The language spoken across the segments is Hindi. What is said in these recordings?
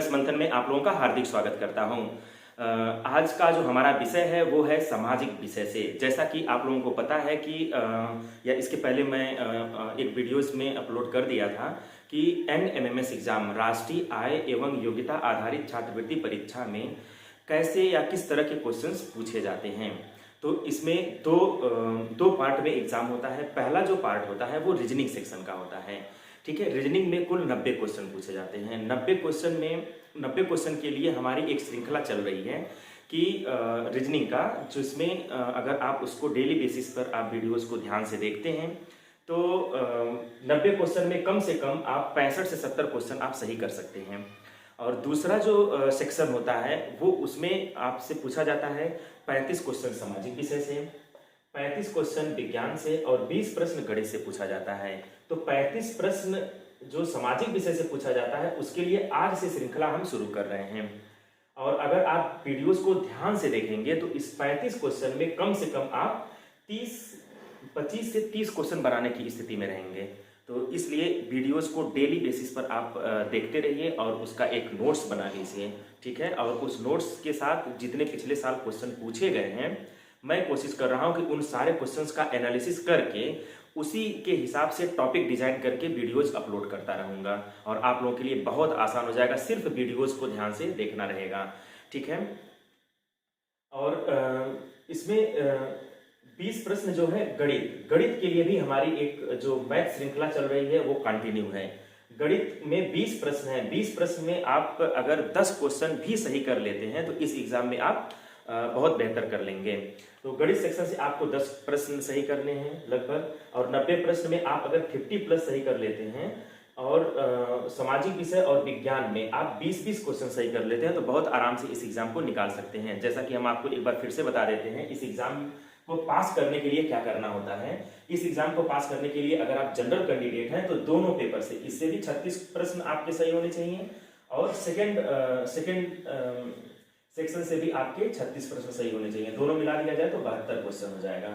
एमएस मंथन में आप लोगों का हार्दिक स्वागत करता हूं। आज का जो हमारा विषय है वो है सामाजिक विषय से। जैसा कि आप लोगों को पता है कि या इसके पहले मैं एक वीडियोस में अपलोड कर दिया था कि NMMS एग्जाम राष्ट्रीय आय एवं योग्यता आधारित छात्रवृत्ति परीक्षा में कैसे या किस तरह के क्वेश्चंस पूछे जाते हैं। तो इसमें दो पार्ट में एग्जाम होता है। पहला जो पार्ट होता है वो रीजनिंग सेक्शन का होता है। ठीक है, रीजनिंग में कुल 90 क्वेश्चन पूछे जाते हैं। 90 क्वेश्चन के लिए हमारी एक श्रृंखला चल रही है कि रीजनिंग का, जिसमें अगर आप उसको डेली बेसिस पर आप वीडियोस को ध्यान से देखते हैं तो 90 क्वेश्चन में कम से कम आप 65 से 70 क्वेश्चन आप सही कर सकते हैं। और दूसरा जो सेक्शन होता है वो उसमें आपसे पूछा जाता है 35 क्वेश्चन सामाजिक विषय से, 35 क्वेश्चन विज्ञान से और 20 प्रश्न गणित से पूछा जाता है। तो 35 प्रश्न जो सामाजिक विषय से पूछा जाता है उसके लिए आज से श्रृंखला हम शुरू कर रहे हैं। और अगर आप वीडियोस को ध्यान से देखेंगे तो इस 35 क्वेश्चन में कम से कम आप 25 से 30 क्वेश्चन बनाने की स्थिति में रहेंगे। तो इसलिए वीडियोस को डेली बेसिस पर आप देखते रहिए और उसका एक नोट्स बना लीजिए। ठीक है, और उस नोट्स के साथ जितने पिछले साल क्वेश्चन पूछे गए हैं मैं कोशिश कर रहा हूं कि उन सारे क्वेश्चंस का एनालिसिस करके उसी के हिसाब से टॉपिक डिजाइन करके वीडियोज अपलोड करता रहूंगा और आप लोगों के लिए बहुत आसान हो जाएगा। सिर्फ वीडियोज को ध्यान से देखना रहेगा। ठीक है, और इसमें 20 प्रश्न जो है गणित के लिए भी हमारी एक जो मैथ श्रृंखला चल रही है वो कंटिन्यू है। गणित में 20 प्रश्न है। 20 प्रश्न में आप अगर 10 क्वेश्चन भी सही कर लेते हैं तो इस एग्जाम में आप बहुत बेहतर कर लेंगे। तो गणित सेक्शन से आपको 10 प्रश्न सही करने हैं लगभग, और 90 प्रश्न में आप अगर 50 प्लस सही कर लेते हैं और सामाजिक विषय और विज्ञान में आप 20-20 क्वेश्चन सही कर लेते हैं तो बहुत आराम से इस एग्जाम को निकाल सकते हैं। जैसा कि हम आपको एक बार फिर से बता देते हैं, इस एग्जाम को पास करने के लिए क्या करना होता है। इस एग्जाम को पास करने के लिए अगर आप जनरल कैंडिडेट हैं तो दोनों पेपर से इससे भी 36 प्रश्न आपके सही होने चाहिए और सेकंड सेक्शन से भी आपके 36 प्रश्न सही होने चाहिए। दोनों मिला दिया जाए तो 72 क्वेश्चन हो जाएगा।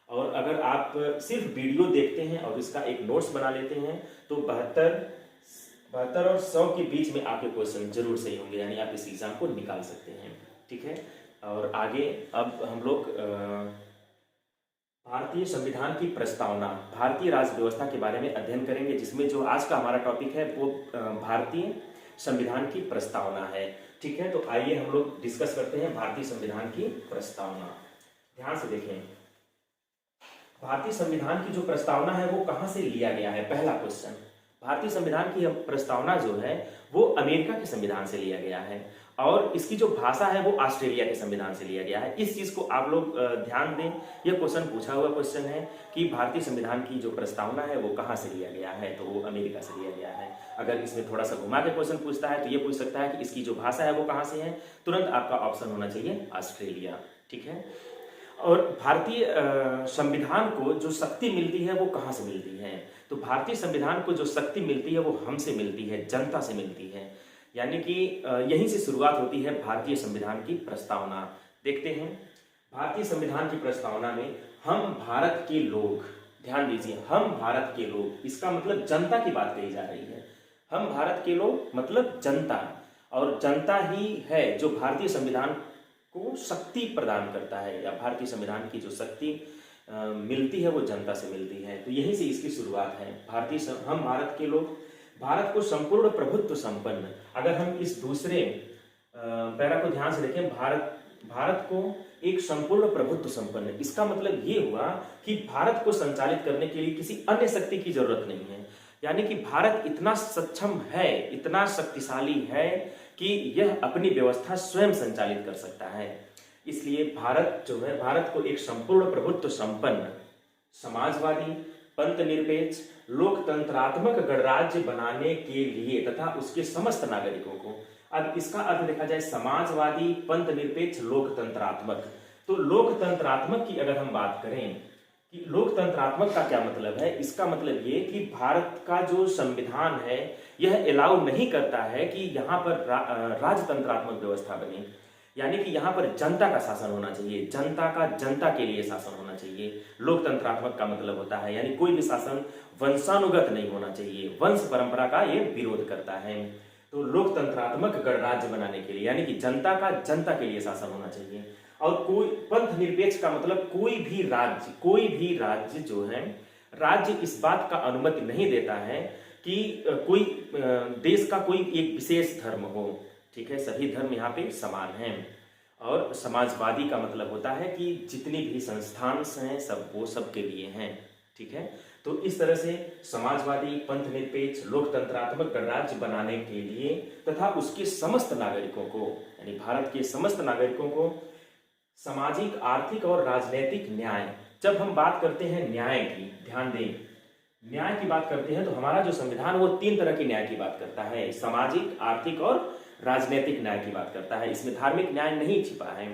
और अगर आप सिर्फ वीडियो देखते हैं और इसका एक नोट्स बना लेते हैं तो 72 और 100 के बीच में आपके क्वेश्चन जरूर सही होंगे, यानी आप इस एग्जाम को निकाल सकते हैं। ठीक है, और आगे अब हम लोग भारतीय संविधान की प्रस्तावना, भारतीय राज्य व्यवस्था के बारे में अध्ययन करेंगे, जिसमें जो आज का हमारा टॉपिक है वो भारतीय संविधान की प्रस्तावना है। ठीक है, तो आइए हम लोग डिस्कस करते हैं भारतीय संविधान की प्रस्तावना। ध्यान से देखें, भारतीय संविधान की जो प्रस्तावना है वो कहां से लिया गया है। पहला क्वेश्चन, भारतीय संविधान की प्रस्तावना जो है वो अमेरिका के संविधान से लिया गया है और इसकी जो भाषा है वो ऑस्ट्रेलिया के संविधान से लिया गया है। इस चीज को आप लोग ध्यान दें। यह क्वेश्चन पूछा हुआ क्वेश्चन है कि भारतीय संविधान की जो प्रस्तावना है वो कहां से लिया गया है, तो वो अमेरिका से लिया गया है। अगर इसमें थोड़ा सा घुमा के क्वेश्चन पूछता है तो ये पूछ सकता है कि इसकी जो भाषा है वो कहां से है, तुरंत आपका ऑप्शन होना चाहिए ऑस्ट्रेलिया। ठीक है, और भारतीय संविधान को जो शक्ति मिलती है वो कहां से मिलती है, तो भारतीय संविधान को जो शक्ति मिलती है वो हमसे मिलती है, जनता से मिलती है। यानी कि यहीं से शुरुआत होती है भारतीय संविधान की प्रस्तावना। देखते हैं, भारतीय संविधान की प्रस्तावना में हम भारत के लोग, ध्यान दीजिए, हम भारत के लोग, इसका मतलब जनता की बात कही जा रही है। हम भारत के लोग मतलब जनता, और जनता ही है जो भारतीय संविधान को शक्ति प्रदान करता है, या भारतीय संविधान की जो शक्ति मिलती है वो जनता से मिलती है। तो यहीं से इसकी शुरुआत है। हम भारत के लोग, भारत को संपूर्ण प्रभुत्व संपन्न, अगर हम इस दूसरे पैरा को ध्यान से देखें, भारत को एक संपूर्ण प्रभुत्व संपन्न, इसका मतलब ये हुआ कि भारत को संचालित करने के लिए किसी अन्य शक्ति की जरूरत नहीं है। यानी कि भारत इतना सक्षम है, इतना शक्तिशाली है कि यह अपनी व्यवस्था स्वयं संचालित कर सकता है। इसलिए भारत जो है, भारत को एक संपूर्ण प्रभुत्व संपन्न, समाजवादी, पंथ निरपेक्ष, लोकतंत्रात्मक गणराज्य बनाने के लिए तथा उसके समस्त नागरिकों को, अब इसका अर्थ देखा जाए समाजवादी, पंथ निरपेक्ष, लोकतंत्रात्मक, तो लोकतंत्रात्मक की अगर हम बात करें कि लोकतंत्रात्मक का क्या मतलब है, इसका मतलब ये कि भारत का जो संविधान है यह अलाउ नहीं करता है कि यहाँ पर राजतंत्रात्मक व्यवस्था बने। यानी कि यहाँ पर जनता का शासन होना चाहिए, जनता का जनता के लिए शासन होना चाहिए। लोकतंत्रात्मक का मतलब होता है यानी कोई भी शासन वंशानुगत नहीं होना चाहिए, वंश परंपरा का ये विरोध करता है। तो लोकतंत्रात्मक गणराज्य बनाने के लिए, यानी कि जनता का जनता के लिए शासन होना चाहिए। और कोई पंथ निरपेक्ष का मतलब कोई भी राज्य जो है, राज्य इस बात का अनुमति नहीं देता है कि कोई देश का कोई एक विशेष धर्म हो, ठीक है, सभी धर्म यहाँ पे समान हैं। और समाजवादी का मतलब होता है कि जितनी भी संस्थान हैं सब वो सबके लिए हैं, ठीक है। तो इस तरह से समाजवादी, पंथ निरपेक्ष, लोकतंत्रात्मक गणराज्य बनाने के लिए तथा उसके समस्त नागरिकों को, यानी भारत के समस्त नागरिकों को सामाजिक, आर्थिक और राजनीतिक न्याय। जब हम बात करते हैं न्याय की, ध्यान दें, न्याय की बात करते हैं तो हमारा जो संविधान वो 3 तरह की न्याय की बात करता है, सामाजिक, आर्थिक और राजनीतिक न्याय की बात करता है। इसमें धार्मिक न्याय नहीं छिपा है।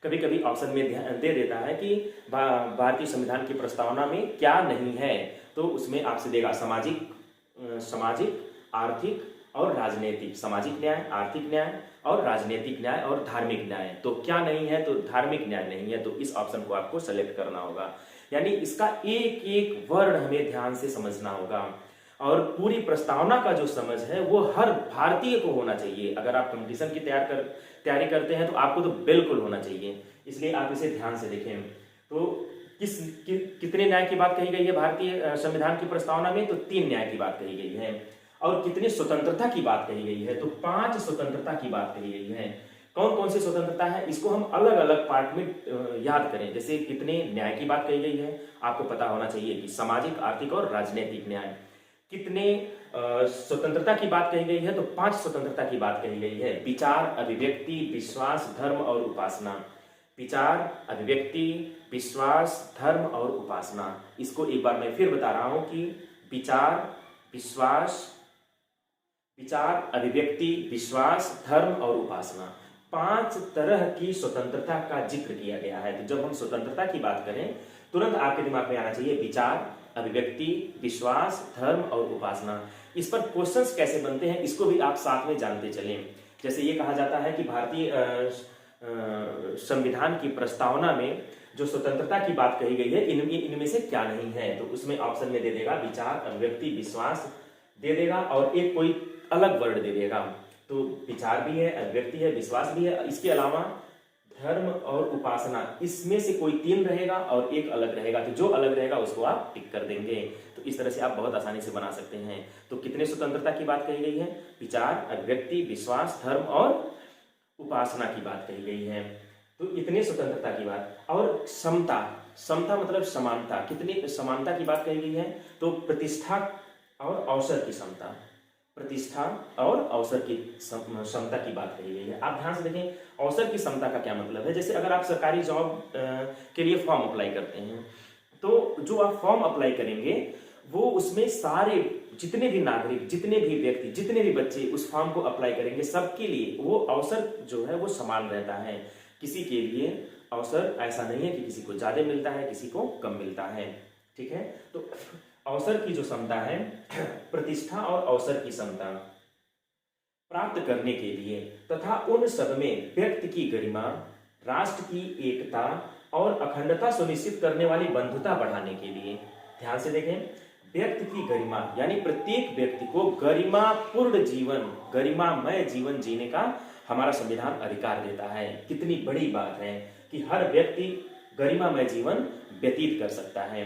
कभी कभी ऑप्शन में ध्यान दे देता है कि भारतीय संविधान की प्रस्तावना में क्या नहीं है, तो उसमें आपसे देगा सामाजिक, आर्थिक और राजनीतिक, सामाजिक न्याय, आर्थिक न्याय और राजनीतिक न्याय और धार्मिक न्याय। तो क्या नहीं है, तो धार्मिक न्याय नहीं है, तो इस ऑप्शन को आपको सेलेक्ट करना होगा। यानी इसका एक एक वर्ड हमें ध्यान से समझना होगा और पूरी प्रस्तावना का जो समझ है वो हर भारतीय को होना चाहिए। अगर आप कंपटीशन की तैयारी करते हैं तो आपको तो बिल्कुल होना चाहिए, इसलिए आप इसे ध्यान से देखें। तो कितने न्याय की बात कही गई है भारतीय संविधान की प्रस्तावना में, तो 3 न्याय की बात कही गई है। और कितनी स्वतंत्रता की बात कही गई है, तो 5 स्वतंत्रता की बात कही गई है। कौन कौन सी स्वतंत्रता है, इसको हम अलग अलग पार्ट में याद करें। जैसे कितने न्याय की बात कही गई है, आपको पता होना चाहिए कि सामाजिक, आर्थिक और राजनीतिक न्याय। कितने स्वतंत्रता की बात कही गई है, तो 5 स्वतंत्रता की बात कही गई है। विचार, अभिव्यक्ति, विश्वास, धर्म और उपासना। विचार, अभिव्यक्ति, विश्वास, धर्म और उपासना। इसको एक बार मैं फिर बता रहा हूं कि विचार, अभिव्यक्ति, विश्वास, धर्म और उपासना, 5 तरह की स्वतंत्रता का जिक्र किया गया है। तो जब हम स्वतंत्रता की बात करें तुरंत आपके दिमाग में आना चाहिए विचार, अभिव्यक्ति, विश्वास, धर्म और उपासना। इस पर क्वेश्चंस कैसे बनते हैं इसको भी आप साथ में जानते चलें। जैसे ये कहा जाता है कि भारतीय संविधान की प्रस्तावना में जो स्वतंत्रता की बात कही गई है इनमें से क्या नहीं है, तो उसमें ऑप्शन में दे देगा विचार, अभिव्यक्ति, विश्वास दे देगा और एक कोई अलग वर्ड दे देगा। तो विचार भी है, अभिव्यक्ति है, विश्वास भी है, इसके अलावा धर्म और उपासना, इसमें से कोई 3 रहेगा और एक अलग रहेगा। तो जो अलग रहेगा उसको आप टिक कर देंगे। तो इस तरह से आप बहुत आसानी से बना सकते हैं। तो कितने स्वतंत्रता की बात कही गई है, विचार, अभिव्यक्ति, विश्वास, धर्म और उपासना की बात कही गई है। तो इतने स्वतंत्रता की बात। और समता मतलब समानता, कितनी समानता की बात कही गई है, तो प्रतिष्ठा और अवसर की समता, प्रतिष्ठा और अवसर की समता की बात कही गई है। आप ध्यान से देखें, अवसर की समता का क्या मतलब है। जैसे अगर आप सरकारी जॉब के लिए फॉर्म अप्लाई करते हैं, तो जो आप फॉर्म अप्लाई करेंगे वो उसमें सारे जितने भी नागरिक, जितने भी व्यक्ति, जितने भी बच्चे उस फॉर्म को अप्लाई करेंगे, सबके लिए वो अवसर जो है वो समान रहता है। किसी के लिए अवसर ऐसा नहीं है कि किसी को ज्यादा मिलता है, किसी को कम मिलता है, ठीक है। तो अवसर की जो समता है, प्रतिष्ठा और अवसर की समता प्राप्त करने के लिए तथा उन सब में व्यक्ति की गरिमा, राष्ट्र की एकता और अखंडता सुनिश्चित करने वाली बंधुता बढ़ाने के लिए। ध्यान से देखें, व्यक्ति की गरिमा यानी प्रत्येक व्यक्ति को गरिमापूर्ण जीवन, गरिमामय जीवन जीने का हमारा संविधान अधिकार देता है। कितनी बड़ी बात है कि हर व्यक्ति गरिमामय जीवन व्यतीत कर सकता है।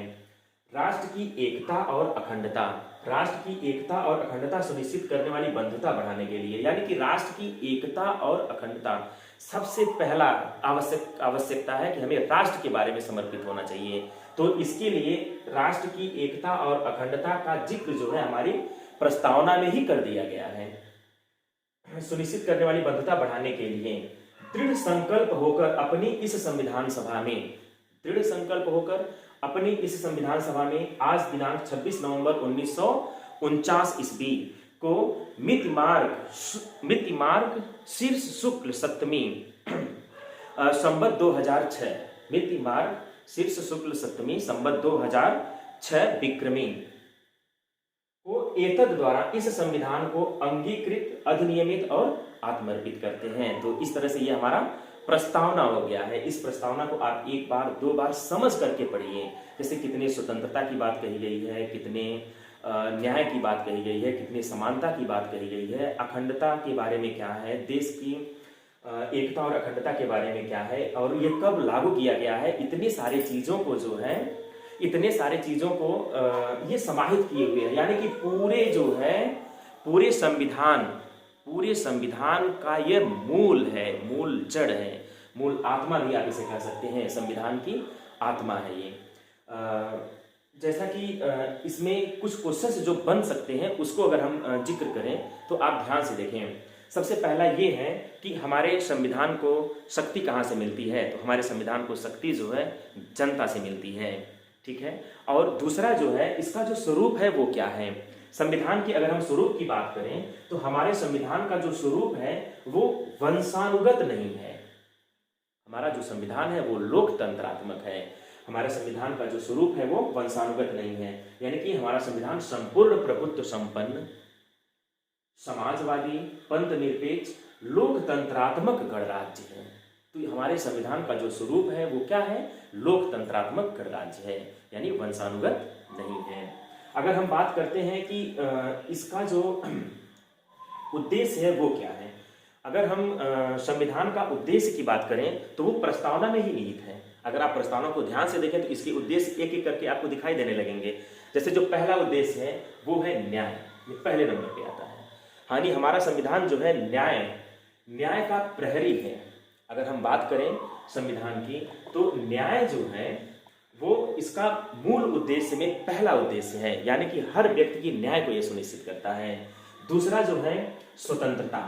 राष्ट्र की एकता और अखंडता, राष्ट्र की एकता और अखंडता सुनिश्चित करने वाली बंधुता बढ़ाने के लिए, यानी कि राष्ट्र की एकता और अखंडता सबसे पहला आवश्यकता है कि हमें राष्ट्र के बारे में समर्पित होना चाहिए। तो इसके लिए राष्ट्र की एकता और अखंडता का जिक्र जो है हमारी प्रस्तावना में ही कर दिया गया है। सुनिश्चित करने वाली बंधुता बढ़ाने के लिए दृढ़ संकल्प होकर अपनी इस संविधान सभा में आज दिनांक 26 नवंबर 1949 ईस्वी को मिति मार्ग शीर्ष शुक्ल सप्तमी संवत 2006, मिति मार्ग शीर्ष शुक्ल सप्तमी संवत 2006 विक्रमी को एतद द्वारा इस संविधान को अंगीकृत, अधिनियमित और आत्मर्पित करते हैं। तो इस तरह से ये हमारा प्रस्तावना हो गया है। इस प्रस्तावना को आप 1 बार 2 बार समझ करके पढ़िए। जैसे कितने स्वतंत्रता की बात कही गई है, कितने न्याय की बात कही गई है, कितनी समानता की बात कही गई है, अखंडता के बारे में क्या है, देश की एकता और अखंडता के बारे में क्या है, और ये कब लागू किया गया है, इतनी सारी चीज़ों को जो है, इतने सारे चीज़ों को ये समाहित किए हुए हैं। यानी कि पूरे जो है पूरे संविधान का ये मूल है, मूल जड़ है, मूल आत्मा भी आप इसे कह सकते हैं, संविधान की आत्मा है ये। जैसा कि इसमें कुछ क्वेश्चंस जो बन सकते हैं उसको अगर हम जिक्र करें तो आप ध्यान से देखें। सबसे पहला ये है कि हमारे संविधान को शक्ति कहाँ से मिलती है, तो हमारे संविधान को शक्ति जो है जनता से मिलती है, ठीक है। और दूसरा जो है इसका जो स्वरूप है वो क्या है। संविधान की अगर हम स्वरूप की बात करें तो हमारे संविधान का जो स्वरूप है वो वंशानुगत नहीं है। हमारा जो संविधान है वो लोकतंत्रात्मक है। हमारे संविधान का जो स्वरूप है वो वंशानुगत नहीं है, यानी कि हमारा संविधान संपूर्ण प्रभुत्व संपन्न, समाजवादी, पंथ निरपेक्ष, लोकतंत्रात्मक गणराज्य है। तो हमारे संविधान का जो स्वरूप है वो क्या है, लोकतंत्रात्मक गणराज्य है, यानी वंशानुगत नहीं है। अगर हम बात करते हैं कि इसका जो उद्देश्य है वो क्या है, अगर हम संविधान का उद्देश्य की बात करें तो वो प्रस्तावना में ही निहित है। अगर आप प्रस्तावना को ध्यान से देखें तो इसके उद्देश्य एक एक करके आपको दिखाई देने लगेंगे। जैसे जो पहला उद्देश्य है वो है न्याय, ये पहले नंबर पे आता है। यानी हमारा संविधान जो है न्याय का प्रहरी है। अगर हम बात करें संविधान की तो न्याय जो है वो इसका मूल उद्देश्य में पहला उद्देश्य है, यानी कि हर व्यक्ति की न्याय को यह सुनिश्चित करता है। दूसरा जो है स्वतंत्रता,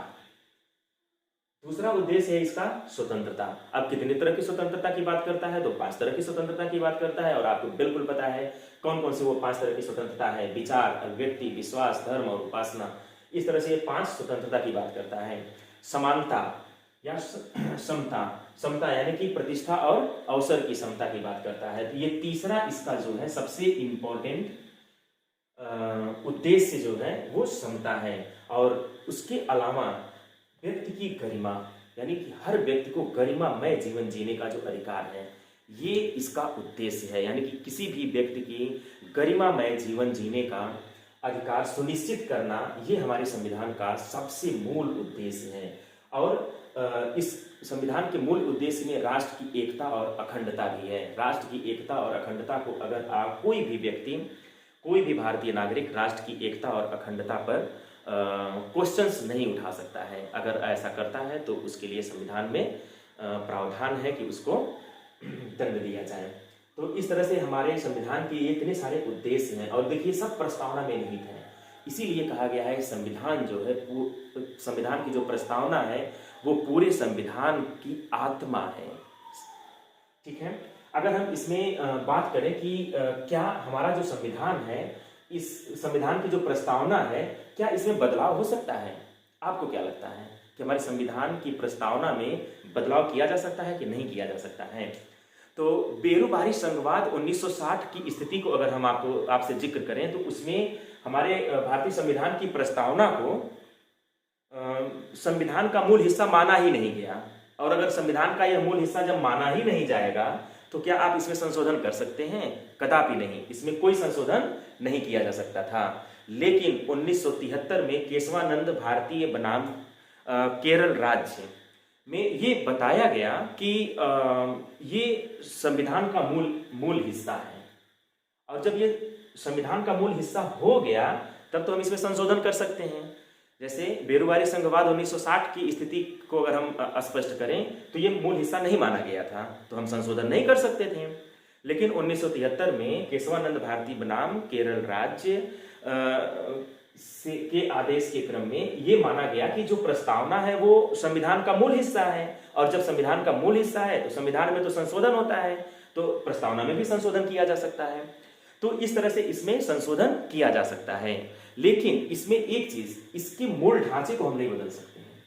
दूसरा उद्देश्य है इसका स्वतंत्रता। अब कितनी तरह की स्वतंत्रता की बात करता है, तो 5 तरह की स्वतंत्रता की बात करता है, और आपको बिल्कुल पता है कौन कौन से वो 5 तरह की स्वतंत्रता है, विचार, अभिव्यक्ति, विश्वास, धर्म और उपासना। इस तरह से ये 5 स्वतंत्रता की बात करता है। समानता या समता यानी कि प्रतिष्ठा और अवसर की समता की बात करता है। तो ये तीसरा इसका जो है सबसे इंपॉर्टेंट उद्देश्य जो है वो समता है। और उसके अलावा व्यक्ति की गरिमा, यानी कि हर व्यक्ति को गरिमामय जीवन जीने का जो अधिकार है, ये इसका उद्देश्य है। यानी कि किसी भी व्यक्ति की गरिमामय जीवन जीने का अधिकार सुनिश्चित करना, ये हमारे संविधान का सबसे मूल उद्देश्य है। और इस संविधान के मूल उद्देश्य में राष्ट्र की एकता और अखंडता भी है। राष्ट्र की एकता और अखंडता को अगर कोई भी व्यक्ति, कोई भी भारतीय नागरिक राष्ट्र की एकता और अखंडता पर क्वेश्चंस नहीं उठा सकता है। अगर ऐसा करता है तो उसके लिए संविधान में प्रावधान है कि उसको दंड दिया जाए। तो इस तरह से हमारे संविधान के इतने सारे उद्देश्य हैं, और देखिए सब प्रस्तावना में निहित है। इसीलिए कहा गया है संविधान जो है, संविधान की जो प्रस्तावना है वो पूरे संविधान की आत्मा है, ठीक है। अगर हम इसमें बात करें कि क्या हमारा जो संविधान है, इस संविधान की जो प्रस्तावना है, क्या इसमें बदलाव हो सकता है? आपको क्या लगता है कि हमारे संविधान की प्रस्तावना में बदलाव किया जा सकता है कि नहीं किया जा सकता है? तो बेरूबारी संघवाद 1960 की स्थिति को अगर हम आपसे जिक्र करें तो उसमें हमारे भारतीय संविधान की प्रस्तावना को संविधान का मूल हिस्सा माना ही नहीं गया। और अगर संविधान का यह मूल हिस्सा जब माना ही नहीं जाएगा तो क्या आप इसमें संशोधन कर सकते हैं? कदापि नहीं, इसमें कोई संशोधन नहीं किया जा सकता था। लेकिन 1973 में केशवानंद भारतीय बनाम केरल राज्य में ये बताया गया कि ये संविधान का मूल हिस्सा है, और जब ये संविधान का मूल हिस्सा हो गया तब तो हम इसमें संशोधन कर सकते हैं। जैसे बेरूबारी संघवाद 1960 की स्थिति को अगर हम स्पष्ट करें तो ये मूल हिस्सा नहीं माना गया था, तो हम संशोधन नहीं कर सकते थे। लेकिन 1973 में केशवानंद भारती बनाम केरल राज्य के आदेश के क्रम में ये माना गया कि जो प्रस्तावना है वो संविधान का मूल हिस्सा है, और जब संविधान का मूल हिस्सा है तो संविधान में तो संशोधन होता है, तो प्रस्तावना में भी संशोधन किया जा सकता है। तो इस तरह से इसमें संशोधन किया जा सकता है। लेकिन इसमें एक चीज, इसके मूल ढांचे को हम नहीं बदल सकते हैं।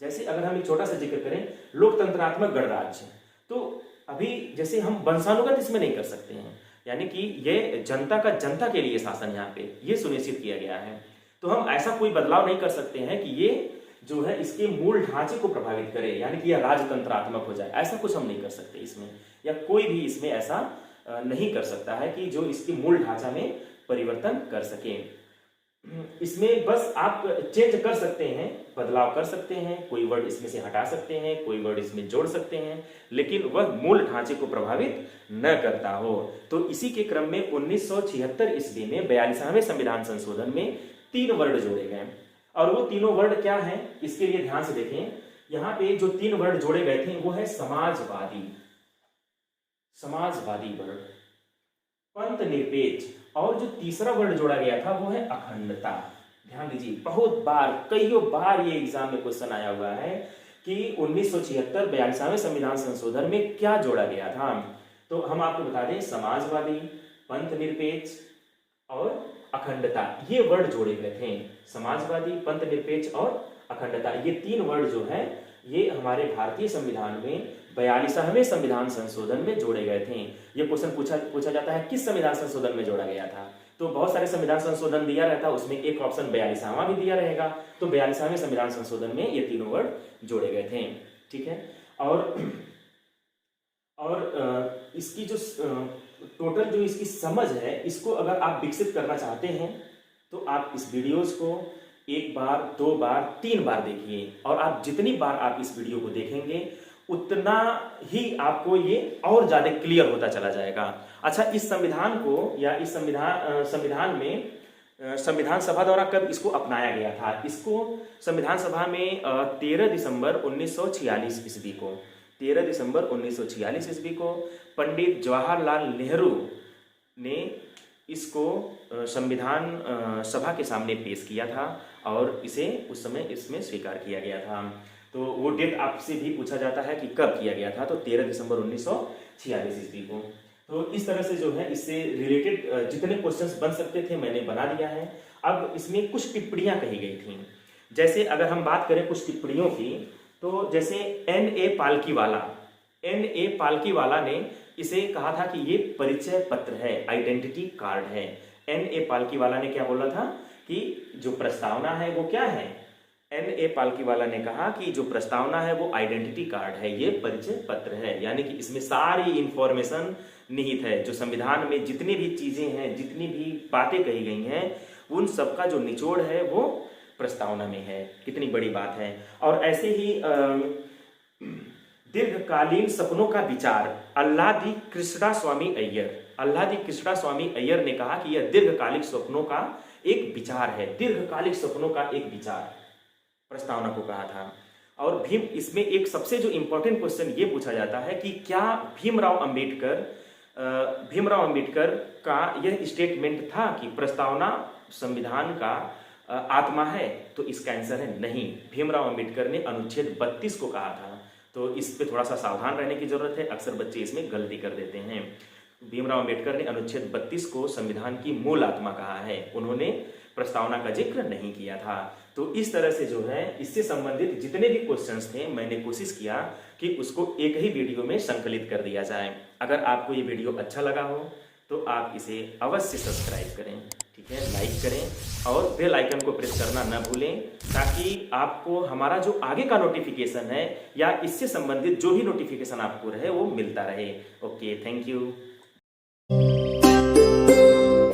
जैसे अगर हम एक छोटा सा जिक्र करें लोकतंत्रात्मक गणराज्य, तो अभी जैसे हम वंशानुगत इसमें नहीं कर सकते हैं, यानी कि ये जनता का जनता के लिए शासन यहाँ पे ये सुनिश्चित किया गया है। तो हम ऐसा कोई बदलाव नहीं कर सकते हैं कि ये जो है इसके मूल ढांचे को प्रभावित करे, यानी कि यह राजतंत्रात्मक हो जाए, ऐसा कुछ हम नहीं कर सकते इसमें, या कोई भी इसमें ऐसा नहीं कर सकता है कि जो इसके मूल ढांचा में परिवर्तन कर सकें। इसमें बस आप चेंज कर सकते हैं, बदलाव कर सकते हैं, कोई वर्ड इसमें से हटा सकते हैं, कोई वर्ड इसमें जोड़ सकते हैं, लेकिन वह मूल ढांचे को प्रभावित न करता हो। तो इसी के क्रम में 1976 ईस्वी में 42वें संविधान संशोधन में 3 वर्ड जोड़े गए, और वो तीनों वर्ड क्या हैं इसके लिए ध्यान से देखें। यहां पे जो 3 वर्ड जोड़े गए थे वो है समाजवादी, समाजवादी वर्ड, पंथ निरपेक्ष, और जो तीसरा वर्ड जोड़ा गया था वो है अखंडता। ध्यान दीजिए, बहुत बार, कईयों बार ये एग्जाम में क्वेश्चन आया हुआ है कि 1976 42वें संविधान संशोधन में क्या जोड़ा गया था। तो हम आपको बता दें, समाजवादी, पंथ निरपेक्ष और अखंडता, ये वर्ड जोड़े गए थे। समाजवादी, पंथ निरपेक्ष और अखंडता, ये 3 वर्ड जो है ये हमारे भारतीय संविधान में 42वें संविधान संशोधन में जोड़े गए थे। ये क्वेश्चन पूछा जाता है किस संविधान संशोधन में जोड़ा गया था। तो बहुत सारे संविधान संशोधन दिया रहता है, उसमें एक ऑप्शन 42वां भी दिया रहेगा। तो 42वें संविधान संशोधन में ये तीनों वर्ड जोड़े गए थे। ठीक है, और इसकी जो टोटल जो इसकी समझ है, इसको अगर आप विकसित करना चाहते हैं तो आप इस वीडियोस को 1 बार, 2 बार, 3 बार देखिए, और आप जितनी बार आप इस वीडियो को देखेंगे उतना ही आपको ये और ज्यादा क्लियर होता चला जाएगा। अच्छा, इस संविधान को या इस संविधान में संविधान सभा द्वारा कब इसको अपनाया गया था? इसको संविधान सभा में 13 दिसंबर 1946 ईस्वी को, 13 दिसंबर 1946 ईस्वी को पंडित जवाहरलाल नेहरू ने इसको संविधान सभा के सामने पेश किया था, और इसे उस समय इसमें स्वीकार किया गया था। तो वो डेट आपसे भी पूछा जाता है कि कब किया गया था, तो 13 दिसंबर 1946 ईस्वी को। तो इस तरह से जो है इससे रिलेटेड जितने क्वेश्चंस बन सकते थे मैंने बना दिया है। अब इसमें कुछ टिप्पणियां कही गई थी, जैसे अगर हम बात करें कुछ टिप्पणियों की, तो जैसे N.A. पालकीवाला ने इसे कहा था कि ये परिचय पत्र है, आइडेंटिटी कार्ड है। N.A. पालकीवाला ने क्या बोला था कि जो प्रस्तावना है वो क्या है? N.A. पालकीवाला ने कहा कि जो प्रस्तावना है वो आइडेंटिटी कार्ड है, ये परिचय पत्र है, यानी कि इसमें सारी इंफॉर्मेशन निहित है। जो संविधान में जितनी भी चीजें हैं, जितनी भी बातें कही गई हैं, उन सबका जो निचोड़ है वो प्रस्तावना में है। कितनी बड़ी बात है। और ऐसे ही दीर्घकालीन सपनों का विचार, आल्हादी कृष्णा स्वामी अय्यर ने कहा कि यह दीर्घकालिक सपनों का एक विचार है, दीर्घकालिक सपनों का एक विचार प्रस्तावना को कहा था। और इसमें एक सबसे जो इंपॉर्टेंट क्वेश्चन ये पूछा जाता है कि क्या भीमराव अंबेडकर का यह स्टेटमेंट था कि प्रस्तावना संविधान का आत्मा है? तो इसका आंसर है नहीं। भीमराव अंबेडकर ने अनुच्छेद 32 को कहा था। तो इस पे थोड़ा सा सावधान रहने की जरूरत है, अक्सर बच्चे इसमें गलती कर देते हैं। भीमराव अंबेडकर ने अनुच्छेद 32 को संविधान की मूल आत्मा कहा है, उन्होंने प्रस्तावना का जिक्र नहीं किया था। तो इस तरह से जो है इससे संबंधित जितने भी क्वेश्चंस थे मैंने कोशिश किया कि उसको एक ही वीडियो में संकलित कर दिया जाए। अगर आपको ये वीडियो अच्छा लगा हो तो आप इसे अवश्य सब्सक्राइब करें, ठीक है, लाइक करें और बेल आइकन को प्रेस करना न भूलें, ताकि आपको हमारा जो आगे का नोटिफिकेशन है या इससे संबंधित जो भी नोटिफिकेशन आपको रहे वो मिलता रहे। Okay, thank you.